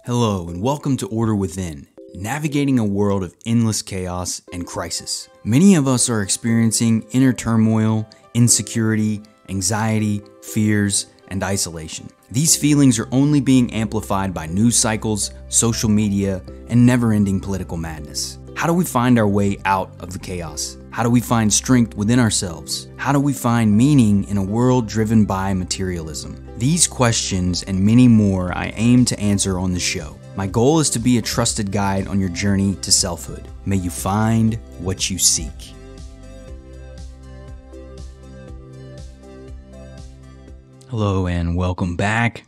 Hello and welcome to Order Within, navigating a world of endless chaos and crisis. Many of us are experiencing inner turmoil, insecurity, anxiety, fears, and isolation. These feelings are only being amplified by news cycles, social media, and never-ending political madness. How do we find our way out of the chaos? How do we find strength within ourselves? How do we find meaning in a world driven by materialism? These questions and many more I aim to answer on the show. My goal is to be a trusted guide on your journey to selfhood. May you find what you seek. Hello and welcome back.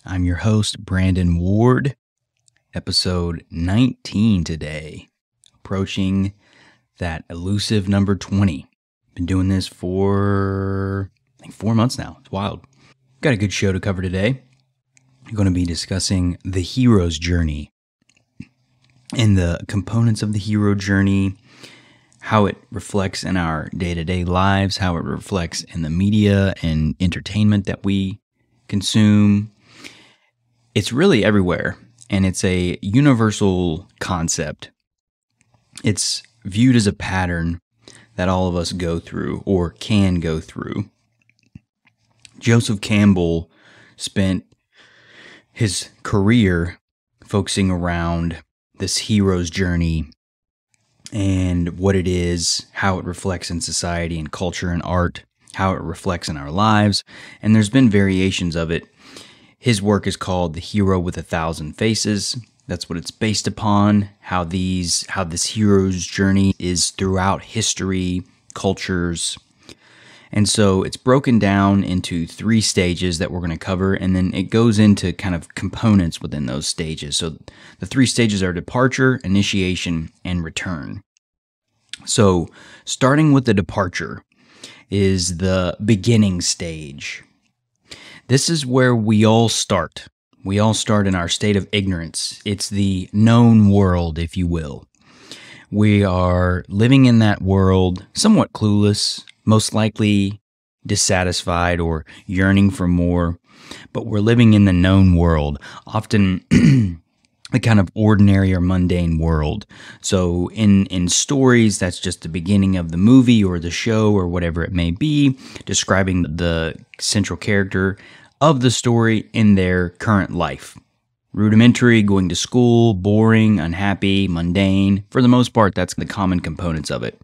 I'm your host, Brandon Ward. Episode 19 today. Approaching that elusive number 20. Been doing this for, I think, 4 months now. It's wild. Got a good show to cover today. I'm going to be discussing the hero's journey and the components of the hero journey, how it reflects in our day-to-day lives, how it reflects in the media and entertainment that we consume. It's really everywhere, and it's a universal concept. It's viewed as a pattern that all of us go through or can go through. Joesph Campbell spent his career focusing around this hero's journey and what it is, how it reflects in society and culture and art, how it reflects in our lives, and there's been variations of it. His work is called The Hero with 1,000 Faces. That's what it's based upon, how this hero's journey is throughout history, cultures. And so it's broken down into 3 stages that we're going to cover, and then it goes into kind of components within those stages. So the 3 stages are departure, initiation, and return. So starting with the departure is the beginning stage. This is where we all start. We all start in our state of ignorance. It's the known world, if you will. We are living in that world somewhat clueless, most likely dissatisfied or yearning for more, but we're living in the known world, often the kind of ordinary or mundane world. So in stories, that's just the beginning of the movie or the show or whatever it may be, describing the central character of the story in their current life. Rudimentary, going to school, boring, unhappy, mundane. For the most part, that's the common components of it.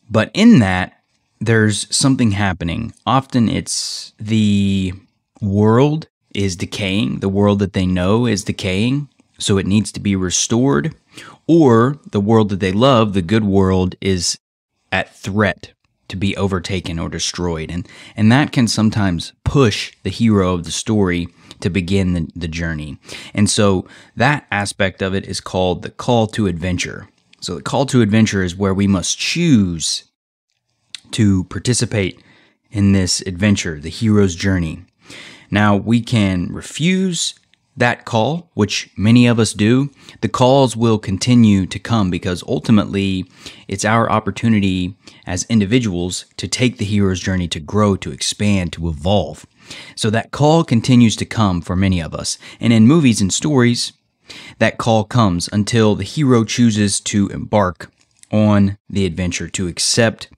But in that, there's something happening. Often it's the world is decaying. The world that they know is decaying, so it needs to be restored. Or the world that they love, the good world, is at threat to be overtaken or destroyed. And that can sometimes push the hero of the story to begin the journey. And so that aspect of it is called the call to adventure. So the call to adventure is where we must choose to participate in this adventure, the hero's journey. Now, we can refuse that call, which many of us do. The calls will continue to come because ultimately it's our opportunity as individuals to take the hero's journey, to grow, to expand, to evolve. So that call continues to come for many of us. And in movies and stories, that call comes until the hero chooses to embark on the adventure, to accept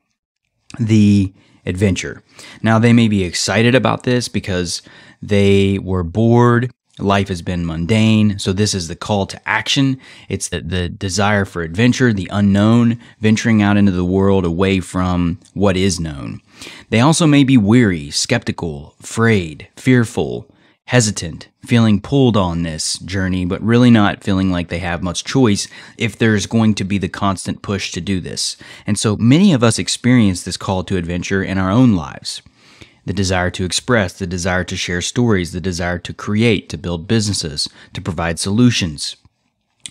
the adventure. Now, they may be excited about this because they were bored. Life has been mundane, so this is the call to action. It's the desire for adventure, the unknown, venturing out into the world away from what is known. They also may be weary, skeptical, afraid, fearful, hesitant, feeling pulled on this journey, but really not feeling like they have much choice if there's going to be the constant push to do this. And so many of us experience this call to adventure in our own lives. The desire to express, the desire to share stories, the desire to create, to build businesses, to provide solutions.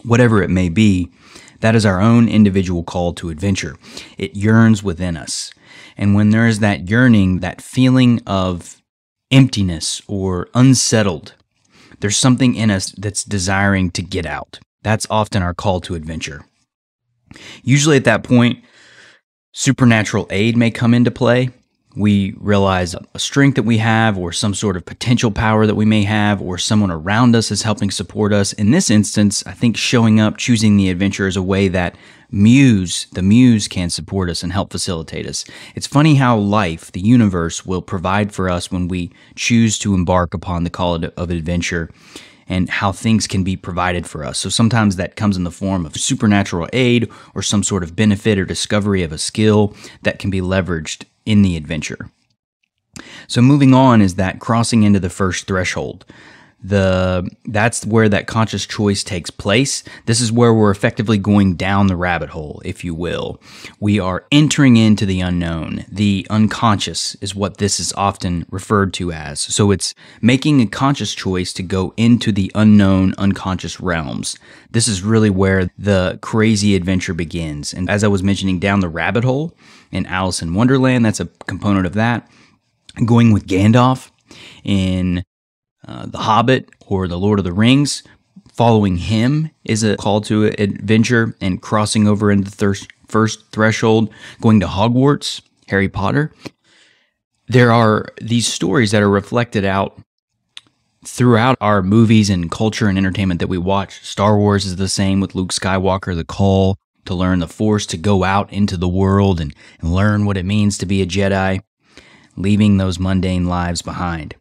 Whatever it may be, that is our own individual call to adventure. It yearns within us. And when there is that yearning, that feeling of emptiness or unsettled, there's something in us that's desiring to get out. That's often our call to adventure. Usually at that point, supernatural aid may come into play. We realize a strength that we have, or some sort of potential power that we may have, or someone around us is helping support us. In this instance, I think showing up, choosing the adventure is a way that the muse can support us and help facilitate us. It's funny how life, the universe, will provide for us when we choose to embark upon the call of adventure, and how things can be provided for us. So sometimes that comes in the form of supernatural aid or some sort of benefit or discovery of a skill that can be leveraged in the adventure. So moving on is that crossing into the first threshold. That's where that conscious choice takes place. This is where we're effectively going down the rabbit hole, if you will. We are entering into the unknown. The unconscious is what this is often referred to as. So it's making a conscious choice to go into the unknown, unconscious realms. This is really where the crazy adventure begins. And as I was mentioning, down the rabbit hole in Alice in Wonderland, that's a component of that. Going with Gandalf in The Hobbit or The Lord of the Rings, following him is a call to adventure, and crossing over into the first threshold, going to Hogwarts, Harry Potter. There are these stories that are reflected out throughout our movies and culture and entertainment that we watch. Star Wars is the same with Luke Skywalker, the call to learn the Force, to go out into the world and learn what it means to be a Jedi, leaving those mundane lives behind.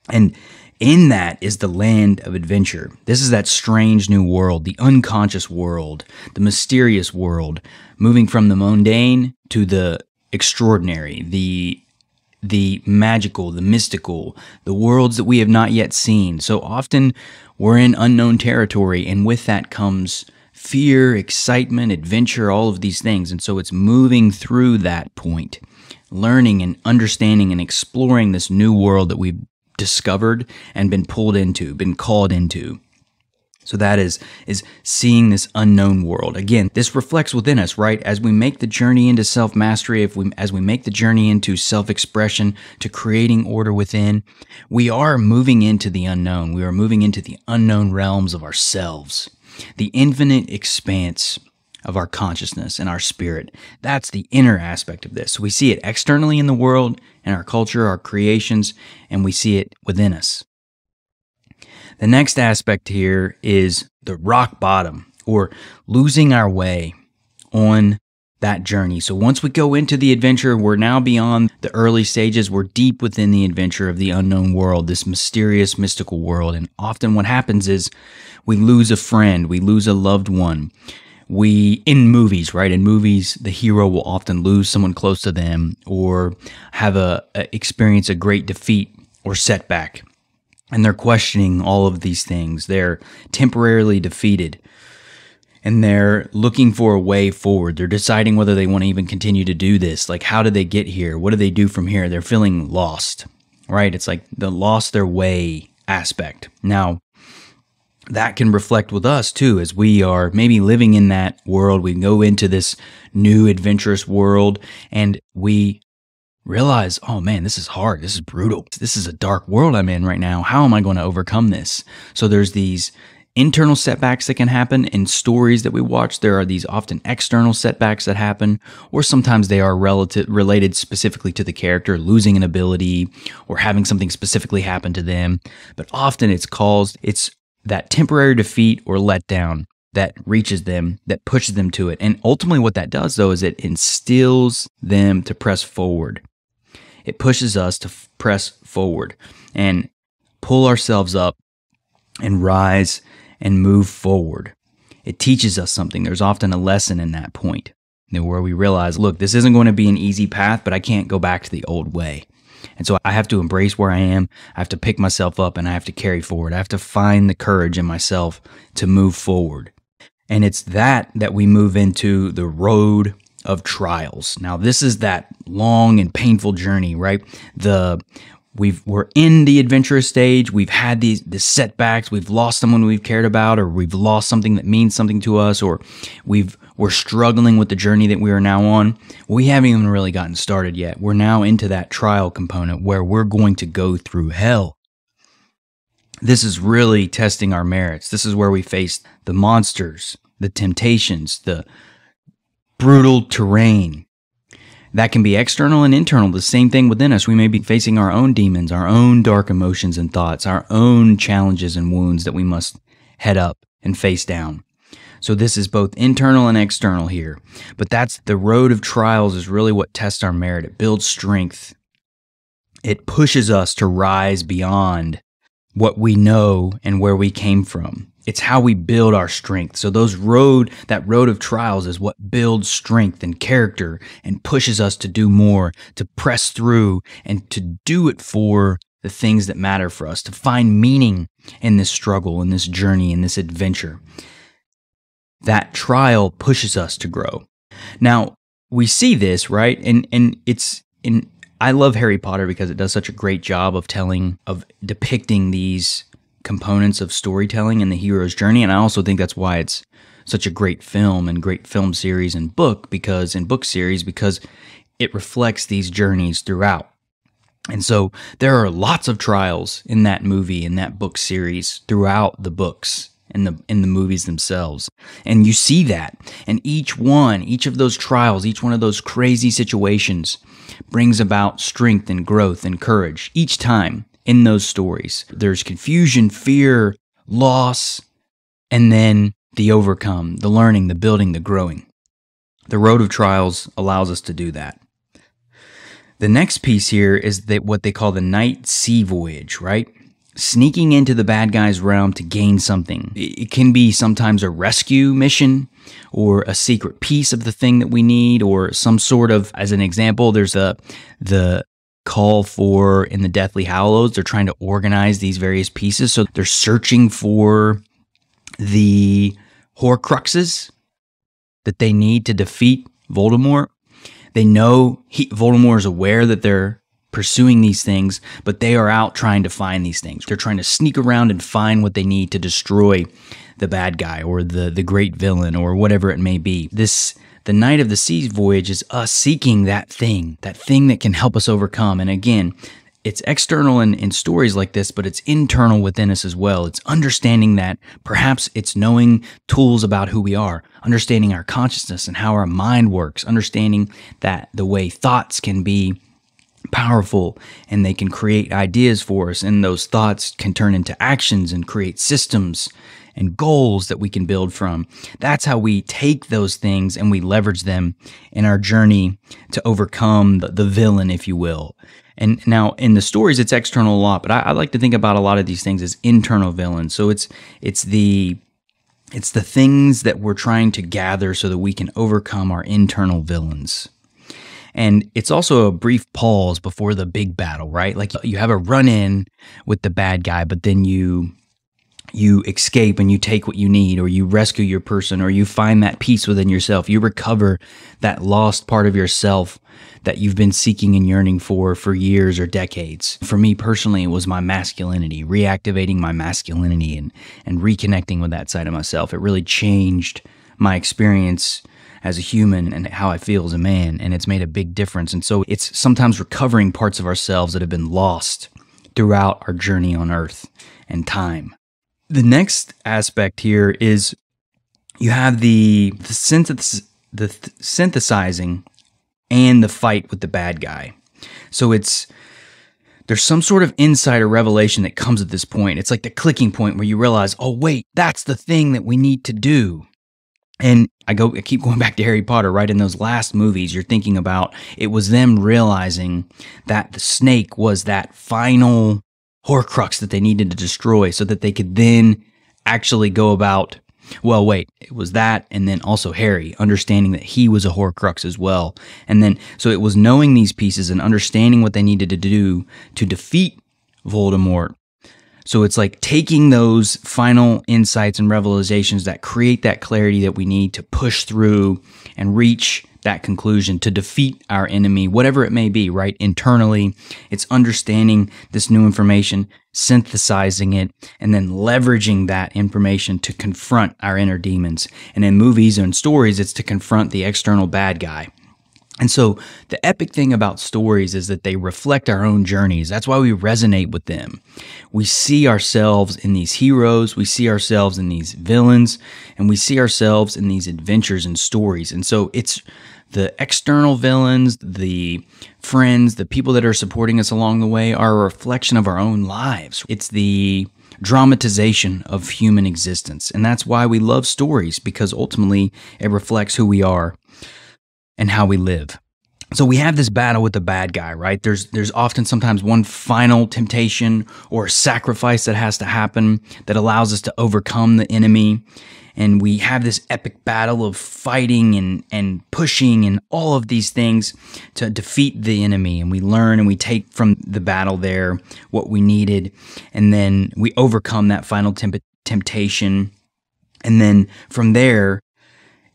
And in that is the land of adventure. This is that strange new world, the unconscious world, the mysterious world, moving from the mundane to the extraordinary, the magical, the mystical, the worlds that we have not yet seen. So often we're in unknown territory, and with that comes fear, excitement, adventure, all of these things. And so it's moving through that point, learning and understanding and exploring this new world that we've discovered and been pulled into, been called into. So that is seeing this unknown world. Again, this reflects within us, right? As we make the journey into self-mastery, as we make the journey into self-expression, to creating order within, we are moving into the unknown. We are moving into the unknown realms of ourselves, the infinite expanse of our consciousness and our spirit. That's the inner aspect of this. So we see it externally in the world, in our culture, our creations, and we see it within us. The next aspect here is the rock bottom, or losing our way on that journey. So once we go into the adventure, we're now beyond the early stages. We're deep within the adventure of the unknown world, this mysterious, mystical world. And often what happens is we lose a friend, we lose a loved one. In movies, right? In movies, the hero will often lose someone close to them, or have experience a great defeat or setback. And they're questioning all of these things. They're temporarily defeated, and they're looking for a way forward. They're deciding whether they want to even continue to do this. Like, how did they get here? What do they do from here? They're feeling lost, right? It's like the lost their way aspect. Now, that can reflect with us too, as we are maybe living in that world. We go into this new adventurous world and we realize, oh man, this is hard. This is brutal. This is a dark world I'm in right now. How am I going to overcome this? So there's these internal setbacks that can happen in stories that we watch. There are these often external setbacks that happen, or sometimes they are related specifically to the character, losing an ability or having something specifically happen to them. But often it's that temporary defeat or letdown that reaches them, that pushes them to it. And ultimately what that does, though, is it instills them to press forward. It pushes us to press forward and pull ourselves up and rise and move forward. It teaches us something. There's often a lesson in that point, where we realize, look, this isn't going to be an easy path, but I can't go back to the old way. And so I have to embrace where I am. I have to pick myself up, and I have to carry forward. I have to find the courage in myself to move forward. And it's that we move into the road of trials. Now, this is that long and painful journey, right? We're in the adventurous stage. We've had these setbacks. We've lost someone we've cared about, or we've lost something that means something to us, or we're struggling with the journey that we are now on. We haven't even really gotten started yet. We're now into that trial component where we're going to go through hell. This is really testing our merits. This is where we face the monsters, the temptations, the brutal terrain. That can be external and internal, the same thing within us. We may be facing our own demons, our own dark emotions and thoughts, our own challenges and wounds that we must head up and face down. So this is both internal and external here. But that's the road of trials is really what tests our merit. It builds strength. It pushes us to rise beyond what we know and where we came from. It's how we build our strength. So that road of trials is what builds strength and character and pushes us to do more, to press through and to do it for the things that matter for us, to find meaning in this struggle, in this journey, in this adventure. That trial pushes us to grow. Now, we see this, right? And I love Harry Potter because it does such a great job of depicting these components of storytelling and the hero's journey. And I also think that's why it's such a great film and great film series and book series because it reflects these journeys throughout. And so there are lots of trials in that movie, in that book series throughout the books in the movies themselves. And you see that. And each of those trials, each one of those crazy situations brings about strength and growth and courage each time. In those stories, there's confusion, fear, loss, and then the overcome, the learning, the building, the growing. The road of trials allows us to do that. The next piece here is what they call the night sea voyage, right? Sneaking into the bad guy's realm to gain something. It can be sometimes a rescue mission or a secret piece of the thing that we need or some sort of, as an example, there's the call for in the Deathly Hallows, they're trying to organize these various pieces. So they're searching for the Horcruxes that they need to defeat Voldemort. They know Voldemort is aware that they're pursuing these things, but they are out trying to find these things. They're trying to sneak around and find what they need to destroy the bad guy or the great villain or whatever it may be. The Night of the Sea voyage is us seeking that thing that can help us overcome. And again, it's external in stories like this, but it's internal within us as well. It's understanding that perhaps it's knowing tools about who we are, understanding our consciousness and how our mind works, understanding that the way thoughts can be powerful and they can create ideas for us, and those thoughts can turn into actions and create systems and goals that we can build from. That's how we take those things and we leverage them in our journey to overcome the villain, if you will. And now in the stories, it's external a lot, but I like to think about a lot of these things as internal villains. So it's the things that we're trying to gather so that we can overcome our internal villains. And it's also a brief pause before the big battle, right? Like you have a run-in with the bad guy, but then you escape and you take what you need, or you rescue your person, or you find that peace within yourself. You recover that lost part of yourself that you've been seeking and yearning for years or decades. For me personally, it was my masculinity, reactivating my masculinity and reconnecting with that side of myself. It really changed my experience as a human and how I feel as a man, and it's made a big difference. And so it's sometimes recovering parts of ourselves that have been lost throughout our journey on earth and time. The next aspect here is you have the synthesizing and the fight with the bad guy. So there's some sort of insight or revelation that comes at this point. It's like the clicking point where you realize, oh wait, that's the thing that we need to do. And I keep going back to Harry Potter, right? In those last movies, you're thinking about it was them realizing that the snake was that final Horcrux that they needed to destroy so that they could then actually go about, well, wait, it was that, and then also Harry, understanding that he was a Horcrux as well. And then, so it was knowing these pieces and understanding what they needed to do to defeat Voldemort. So it's like taking those final insights and revelations that create that clarity that we need to push through and reach that conclusion to defeat our enemy, whatever it may be, right? Internally, it's understanding this new information, synthesizing it, and then leveraging that information to confront our inner demons. And in movies and stories, it's to confront the external bad guy. And so the epic thing about stories is that they reflect our own journeys. That's why we resonate with them. We see ourselves in these heroes, we see ourselves in these villains, and we see ourselves in these adventures and stories. And so it's The external villains, the friends, the people that are supporting us along the way are a reflection of our own lives. It's the dramatization of human existence. And that's why we love stories, because ultimately it reflects who we are and how we live. So we have this battle with the bad guy, right? There's often sometimes one final temptation or sacrifice that has to happen that allows us to overcome the enemy. And we have this epic battle of fighting and pushing and all of these things to defeat the enemy. And we learn and we take from the battle there what we needed. And then we overcome that final temptation. And then from there,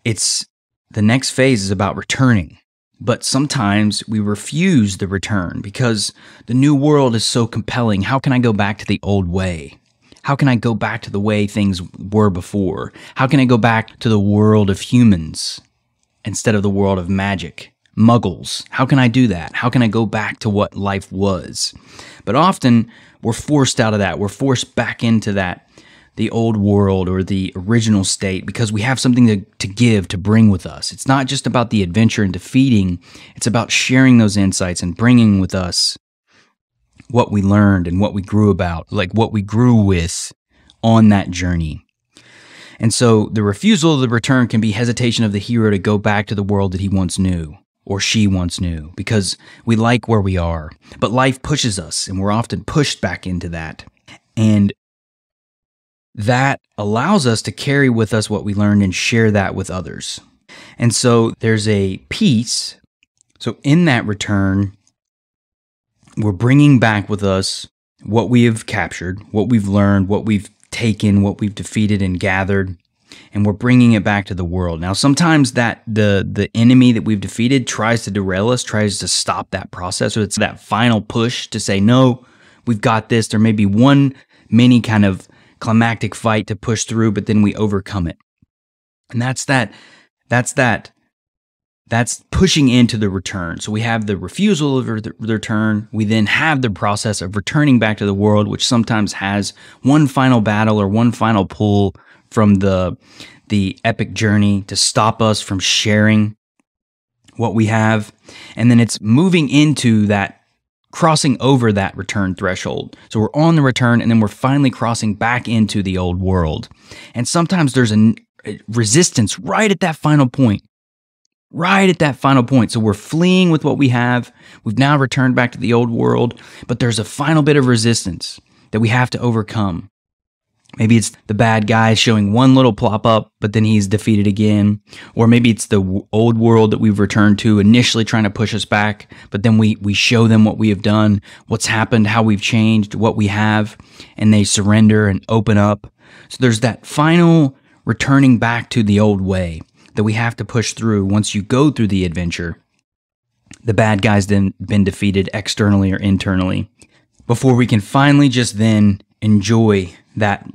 the next phase is about returning. But sometimes we refuse the return because the new world is so compelling. How can I go back to the old way? How can I go back to the way things were before? How can I go back to the world of humans instead of the world of magic, muggles? How can I do that? How can I go back to what life was? But often we're forced out of that. We're forced back into the old world or the original state because we have something to give, to bring with us. It's not just about the adventure and defeating. It's about sharing those insights and bringing with us what we learned and what we grew about, like what we grew with on that journey. And so the refusal of the return can be hesitation of the hero to go back to the world that he once knew or she once knew because we like where we are. But life pushes us and we're often pushed back into that. And that allows us to carry with us what we learned and share that with others. And so there's a piece. So in that return, we're bringing back with us what we have captured, what we've learned, what we've taken, what we've defeated and gathered, and we're bringing it back to the world. Now, sometimes that the enemy that we've defeated tries to derail us, tries to stop that process. So it's that final push to say, no, we've got this. There may be one mini kind of climactic fight to push through, but then we overcome it. And that's pushing into the return. So we have the refusal of the return. We then have the process of returning back to the world, which sometimes has one final battle or one final pull from the epic journey to stop us from sharing what we have. And then it's moving into that, crossing over that return threshold. So we're on the return and then we're finally crossing back into the old world. And sometimes there's a resistance right at that final point. Right at that final point. So we're fleeing with what we have. We've now returned back to the old world, but there's a final bit of resistance that we have to overcome. Maybe it's the bad guy showing one little plop up, but then he's defeated again. Or maybe it's the old world that we've returned to, initially trying to push us back, but then we show them what we have done, what's happened, how we've changed, what we have, and they surrender and open up. So there's that final returning back to the old way that we have to push through. Once you go through the adventure, the bad guy's then been defeated externally or internally, before we can finally just then enjoy that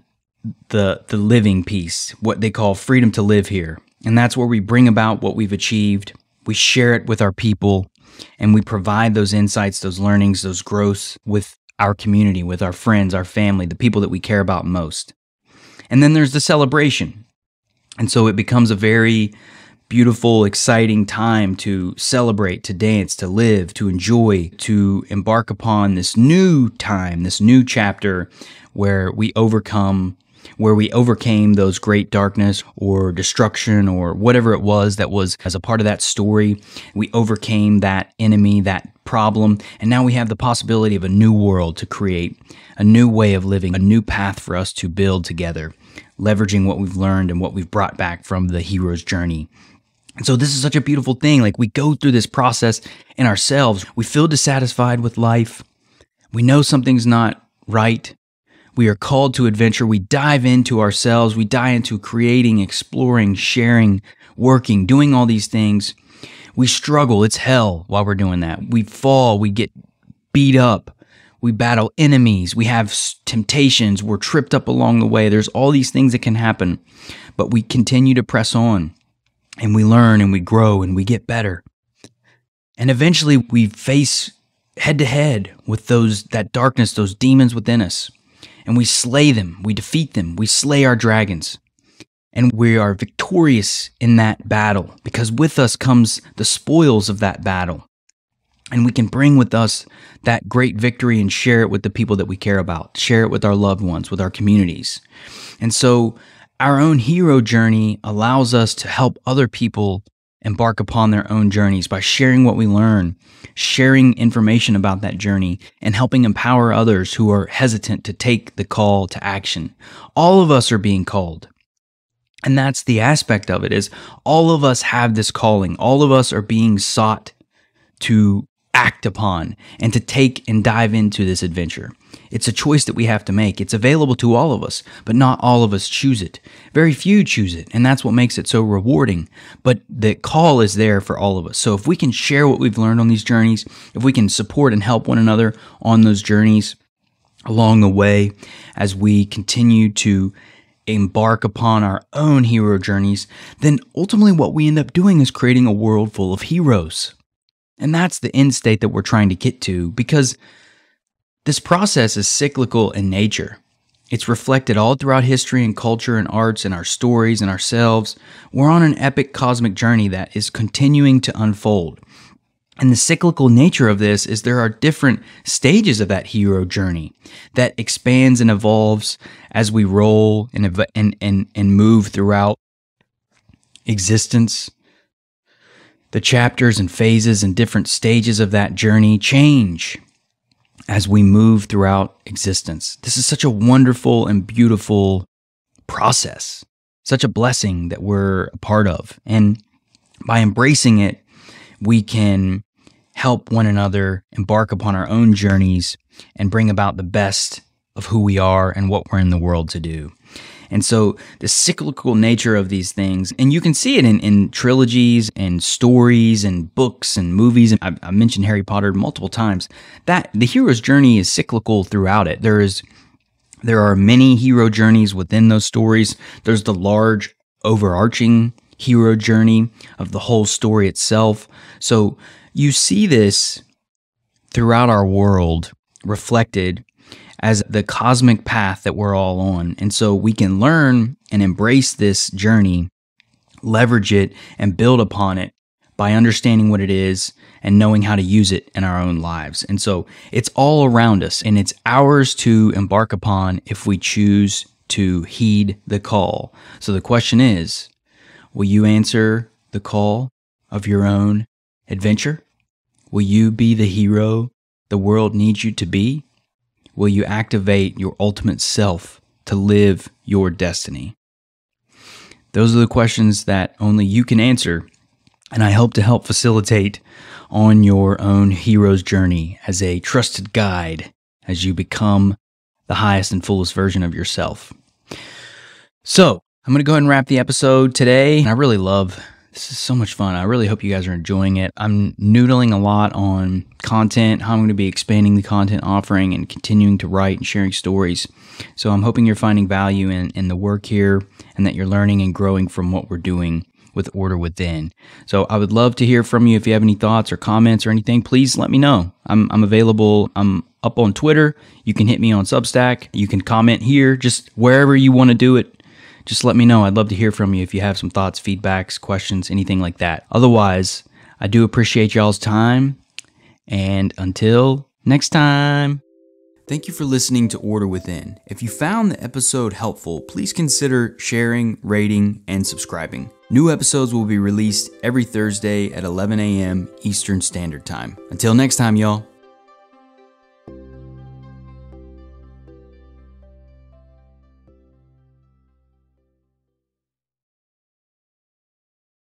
the living piece, what they call freedom to live here. And that's where we bring about what we've achieved, we share it with our people, and we provide those insights, those learnings, those growths with our community, with our friends, our family, the people that we care about most. And then there's the celebration. And so it becomes a very beautiful, exciting time to celebrate, to dance, to live, to enjoy, to embark upon this new time, this new chapter where we overcame those great darkness or destruction or whatever it was that was as a part of that story. We overcame that enemy, that problem, and now we have the possibility of a new world to create, a new way of living, a new path for us to build together, leveraging what we've learned and what we've brought back from the hero's journey. And so this is such a beautiful thing. Like, we go through this process in ourselves. We feel dissatisfied with life. We know something's not right. We are called to adventure. We dive into ourselves. We dive into creating, exploring, sharing, working, doing all these things. We struggle. It's hell while we're doing that. We fall. We get beat up. We battle enemies. We have temptations. We're tripped up along the way. There's all these things that can happen, but we continue to press on, and we learn and we grow and we get better. And eventually we face head to head with that darkness, those demons within us, and we slay them. We defeat them. We slay our dragons. And we are victorious in that battle because with us comes the spoils of that battle. And we can bring with us that great victory and share it with the people that we care about, share it with our loved ones, with our communities. And so our own hero journey allows us to help other people embark upon their own journeys by sharing what we learn, sharing information about that journey, and helping empower others who are hesitant to take the call to action. All of us are being called. And that's the aspect of it, is all of us have this calling. All of us are being sought to act upon and to take and dive into this adventure. It's a choice that we have to make. It's available to all of us, but not all of us choose it. Very few choose it, and that's what makes it so rewarding. But the call is there for all of us. So if we can share what we've learned on these journeys, if we can support and help one another on those journeys along the way as we continue to embark upon our own hero journeys, then ultimately what we end up doing is creating a world full of heroes. And that's the end state that we're trying to get to, because this process is cyclical in nature. It's reflected all throughout history and culture and arts and our stories and ourselves. We're on an epic cosmic journey that is continuing to unfold. And the cyclical nature of this is there are different stages of that hero journey that expands and evolves as we roll and move throughout existence. The chapters and phases and different stages of that journey change as we move throughout existence. This is such a wonderful and beautiful process, such a blessing that we're a part of. And by embracing it, we can help one another embark upon our own journeys and bring about the best of who we are and what we're in the world to do. And so the cyclical nature of these things, and you can see it in trilogies and stories and books and movies. And I mentioned Harry Potter multiple times, that the hero's journey is cyclical throughout it. There are many hero journeys within those stories. There's the large overarching hero journey of the whole story itself. So you see this throughout our world reflected as the cosmic path that we're all on. And so we can learn and embrace this journey, leverage it, and build upon it by understanding what it is and knowing how to use it in our own lives. And so it's all around us, and it's ours to embark upon if we choose to heed the call. So the question is, will you answer the call of your own adventure? Will you be the hero the world needs you to be? Will you activate your ultimate self to live your destiny? Those are the questions that only you can answer, and I hope to help facilitate on your own hero's journey as a trusted guide as you become the highest and fullest version of yourself. So, I'm going to go ahead and wrap the episode today. I really love this. Is so much fun. I really hope you guys are enjoying it. I'm noodling a lot on content, how I'm going to be expanding the content offering and continuing to write and sharing stories. So I'm hoping you're finding value in the work here and that you're learning and growing from what we're doing with Order Within. So I would love to hear from you. If you have any thoughts or comments or anything, please let me know. I'm available. I'm up on Twitter. You can hit me on Substack. You can comment here, just wherever you want to do it. Just let me know. I'd love to hear from you if you have some thoughts, feedbacks, questions, anything like that. Otherwise, I do appreciate y'all's time. And until next time. Thank you for listening to Order Within. If you found the episode helpful, please consider sharing, rating, and subscribing. New episodes will be released every Thursday at 11 a.m. Eastern Standard Time. Until next time, y'all.